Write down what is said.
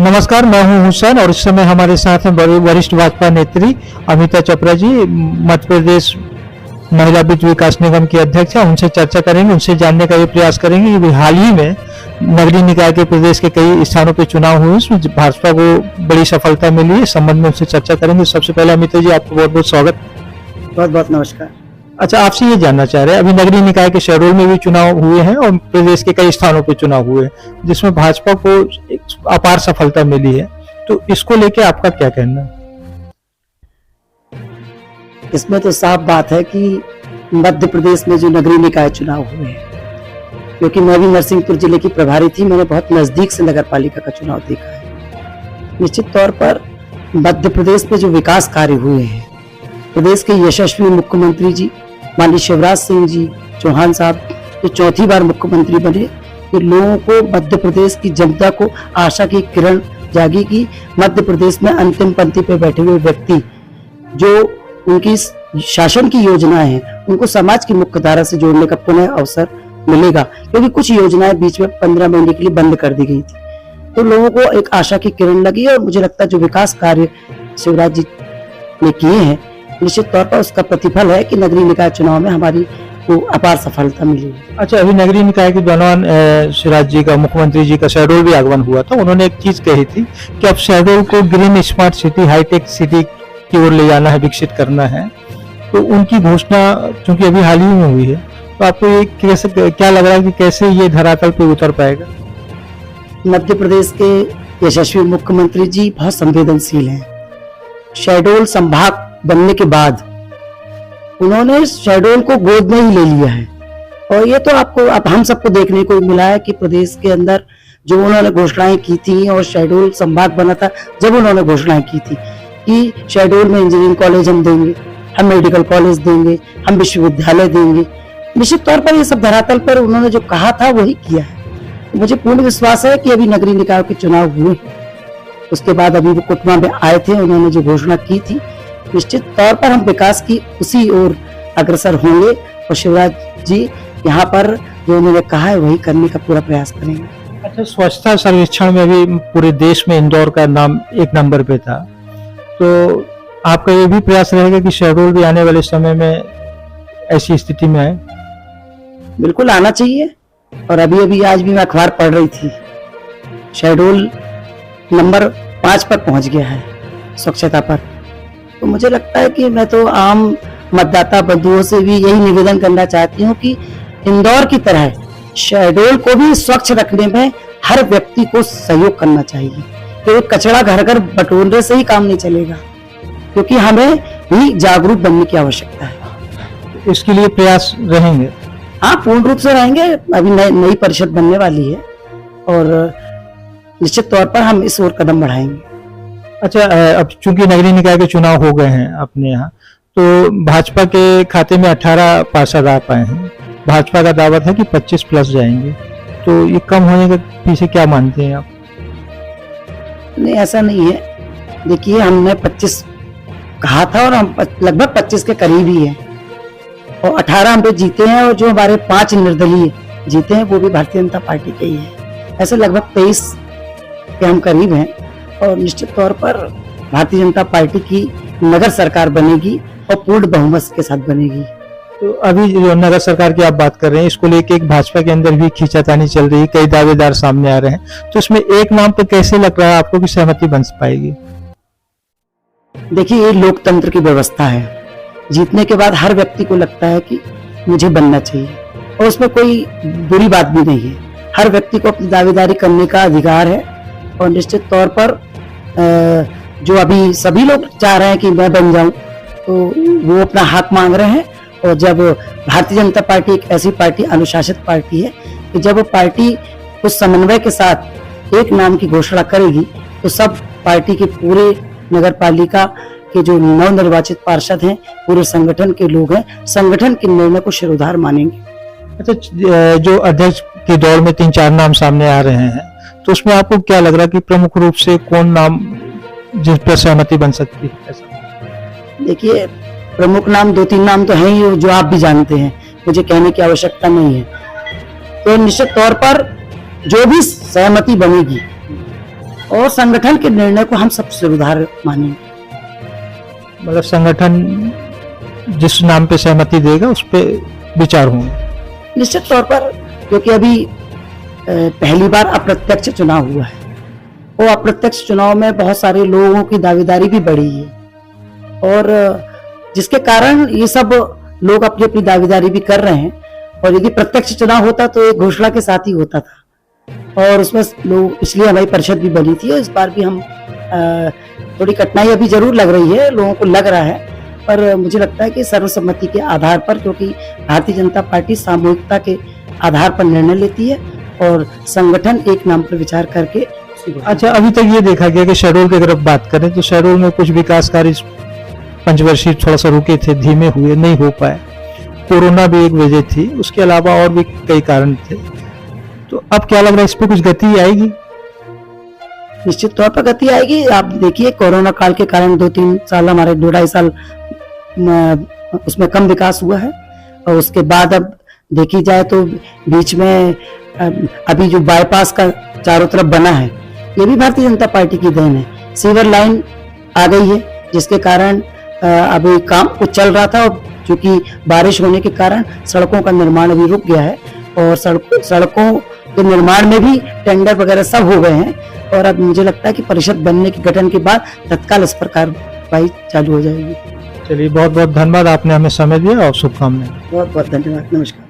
नमस्कार, मैं हूं हुसैन और इस समय हमारे साथ हैं बड़े वरिष्ठ भाजपा नेत्री अमिता चोपड़ा जी, मध्य प्रदेश महिला वित्त विकास निगम की अध्यक्ष है। उनसे चर्चा करेंगे, उनसे जानने का ये प्रयास करेंगे कि हाल ही में नगरीय निकाय के प्रदेश के कई स्थानों पर चुनाव हुए, उसमें भाजपा को बड़ी सफलता मिली है। इस संबंध में उनसे चर्चा करेंगे। सबसे पहले अमिता जी, आपको बहुत बहुत स्वागत। बहुत बहुत नमस्कार। अच्छा, आपसे ये जानना चाह रहे हैं, अभी नगरीय निकाय के शहडोल में भी चुनाव हुए हैं और प्रदेश के कई स्थानों पे चुनाव हुए हैं, जिसमें भाजपा को एक अपार सफलता मिली है, तो इसको लेके आपका क्या कहना है? इसमें तो साफ बात है कि मध्य प्रदेश में जो नगरीय निकाय चुनाव हुए हैं, क्योंकि मैं भी नरसिंहपुर जिले की प्रभारी थी, मैंने बहुत नजदीक से नगर पालिका का चुनाव देखा है। निश्चित तौर पर मध्य प्रदेश में जो विकास कार्य हुए हैं, प्रदेश के यशस्वी मुख्यमंत्री जी माननीय शिवराज सिंह जी चौहान साहब जो चौथी बार मुख्यमंत्री बने, ये लोगों को, मध्य प्रदेश की जनता को आशा की किरण जागी कि मध्य प्रदेश में अंतिम पंक्ति पे बैठे हुए व्यक्ति जो उनकी शासन की योजनाएं हैं उनको समाज की मुख्य धारा से जोड़ने का पुनः अवसर मिलेगा, क्योंकि कुछ योजनाएं बीच में 15 महीने के लिए बंद कर दी गई थी। तो लोगों को एक आशा की किरण लगी और मुझे लगता है जो विकास कार्य शिवराज जी ने किए हैं, निश्चित तौर पर उसका प्रतिफल है कि नगरीय निकाय चुनाव में हमारी को अपार सफलता मिली है। अच्छा, अभी नगरीय निकाय के दौरान शिवराज जी का, मुख्यमंत्री जी का शहडोल भी आगमन हुआ था। उन्होंने एक चीज कही थी कि अब शहडोल को green smart city, hi tech city की ओर ले जाना है, विकसित करना है। तो उनकी घोषणा चूंकि अभी हाल ही में हुई है, तो आपको ये कैसे, क्या लग रहा है कि कैसे ये धरातल पे उतर पाएगा? मध्य प्रदेश के यशस्वी मुख्यमंत्री जी बहुत संवेदनशील हैं। शहडोल संभाग बनने के बाद उन्होंने शहडोल को गोद में ही ले लिया है, और ये तो आपको, अब हम सबको देखने को मिला है कि प्रदेश के अंदर जो उन्होंने घोषणाएं की थी, और शहडोल संभाग बना था जब उन्होंने घोषणाएं की थी कि शहडोल में इंजीनियरिंग कॉलेज हम देंगे, हम मेडिकल कॉलेज देंगे, हम विश्वविद्यालय देंगे। निश्चित तौर पर ये सब धरातल पर उन्होंने जो कहा था वही किया है। मुझे पूर्ण विश्वास है कि अभी नगरीय निकाय के चुनाव हुए, उसके बाद अभी वो कुटुंबा में आए थे, उन्होंने जो घोषणा की थी, निश्चित तौर पर हम विकास की उसी ओर अग्रसर होंगे, और शिवराज जी यहाँ पर जो उन्होंने कहा है वही करने का पूरा प्रयास करेंगे। अच्छा, स्वच्छता सर्वेक्षण में भी पूरे देश में इंदौर का नाम 1 नंबर पे था, तो आपका ये भी प्रयास रहेगा कि शहडोल भी आने वाले समय में ऐसी स्थिति में आए? बिल्कुल आना चाहिए, और अभी आज भी मैं अखबार पढ़ रही थी, शहडोल नंबर 5 पर पहुंच गया है स्वच्छता पर। तो मुझे लगता है कि मैं तो आम मतदाता बंधुओं से भी यही निवेदन करना चाहती हूँ कि इंदौर की तरह शहडोल को भी स्वच्छ रखने में हर व्यक्ति को सहयोग करना चाहिए, क्योंकि कचरा घर घर बटोरने से ही काम नहीं चलेगा, क्योंकि हमें भी जागरूक बनने की आवश्यकता है। इसके लिए प्रयास रहेंगे? हाँ, पूर्ण रूप से रहेंगे। अभी नई परिषद बनने वाली है, और निश्चित तौर पर हम इस ओर कदम बढ़ाएंगे। अच्छा, अब चूंकि नगरीय निकाय के चुनाव हो गए हैं अपने यहाँ, तो भाजपा के खाते में 18 पार्षद आ पाए हैं। भाजपा का दावा था कि 25 प्लस जाएंगे, तो ये कम होने के पीछे क्या मानते हैं आप? नहीं, ऐसा नहीं है। देखिए, हमने 25 कहा था और हम लगभग 25 के करीब ही है, और 18 हम पे जीते हैं, और जो हमारे 5 निर्दलीय जीते हैं वो भी भारतीय जनता पार्टी के ही है। ऐसे लगभग 23 के हम करीब हैं, और निश्चित तौर पर भारतीय जनता पार्टी की नगर सरकार बनेगी और पूर्ण बहुमत के साथ बनेगी। तो अभी जो नगर सरकार की आप बात कर रहे हैं, इसको लेके एक भाजपा के अंदर भी खींचातानी चल रही है, कई दावेदार सामने आ रहे हैं, तो इसमें एक नाम पे कैसे लग रहा है आपको कि सहमति बन पाएगी? देखिए, ये लोकतंत्र की व्यवस्था है। जीतने के बाद हर व्यक्ति को लगता है कि मुझे बनना चाहिए, और उसमें कोई बुरी बात भी नहीं है। हर व्यक्ति को अपनी दावेदारी करने का अधिकार है, और निश्चित तौर पर जो अभी सभी लोग चाह रहे हैं कि मैं बन जाऊं, तो वो अपना हक मांग रहे हैं। और जब भारतीय जनता पार्टी एक ऐसी पार्टी, अनुशासित पार्टी है, कि जब वो पार्टी उस समन्वय के साथ एक नाम की घोषणा करेगी, तो सब पार्टी के पूरे नगर पालिका के जो नवनिर्वाचित पार्षद हैं, पूरे संगठन के लोग हैं, संगठन के निर्णय को शिरोधार मानेंगे। अच्छा, जो अध्यक्ष के दौर में 3-4 नाम सामने आ रहे हैं, तो उसमें आपको क्या लग रहा है कि प्रमुख रूप से कौन नाम जिस पर सहमति बन सकती है? ऐसा देखिए, प्रमुख नाम 2-3 नाम तो हैं ही, जो आप भी जानते हैं, मुझे कहने की आवश्यकता नहीं है। तो निश्चित तौर पर जो भी सहमति बनेगी और संगठन के निर्णय को हम सब सुधार मानेंगे। मतलब संगठन जिस नाम पे सहमति देगा उस पे विचार होंगे। निश्चित तौर पर, क्योंकि अभी पहली बार अप्रत्यक्ष चुनाव हुआ है और अप्रत्यक्ष चुनाव में बहुत सारे लोगों की दावेदारी भी बढ़ी है और जिसके कारण ये सब लोग अपनी अपनी दावेदारी भी कर रहे हैं। और यदि प्रत्यक्ष चुनाव होता तो एक घोषणा के साथ ही होता था और उसमें लोग, इसलिए हमारी परिषद भी बनी थी और इस बार भी हम थोड़ी कठिनाई अभी जरूर लग रही है, लोगों को लग रहा है, पर मुझे लगता है कि सर्वसम्मति के आधार पर, क्योंकि भारतीय जनता पार्टी सामूहिकता के आधार पर निर्णय लेती है और संगठन एक नाम पर विचार करके। अच्छा, अभी तक ये देखा गया कि शहडोल की अगर बात करें तो शहडोल में कुछ विकास कार्य पंचवर्षीय थोड़ा सा रुके थे, धीमे हुए, नहीं हो पाए। कोरोना भी एक वजह थी, उसके अलावा और भी कई कारण थे। तो अब क्या लग रहा है, इस पे कुछ गति आएगी? निश्चित तौर पर गति आएगी। आप देखिए, कोरोना काल के कारण 2-3 साल, हमारे 2-2.5 साल उसमें कम विकास हुआ है और उसके बाद अब देखी जाए तो बीच में अभी जो बाईपास का चारों तरफ बना है, ये भी भारतीय जनता पार्टी की देन है। सीवर लाइन आ गई है जिसके कारण अभी काम कुछ चल रहा था और चूंकि बारिश होने के कारण सड़कों का निर्माण अभी रुक गया है और सड़कों के निर्माण में भी टेंडर वगैरह सब हो गए हैं और अब मुझे लगता है कि परिषद बनने के गठन के बाद तत्काल इस पर कार्रवाई चालू हो जाएगी। चलिए, बहुत बहुत धन्यवाद, आपने हमें समय दिया और शुभकामनाएं। बहुत बहुत धन्यवाद, नमस्कार।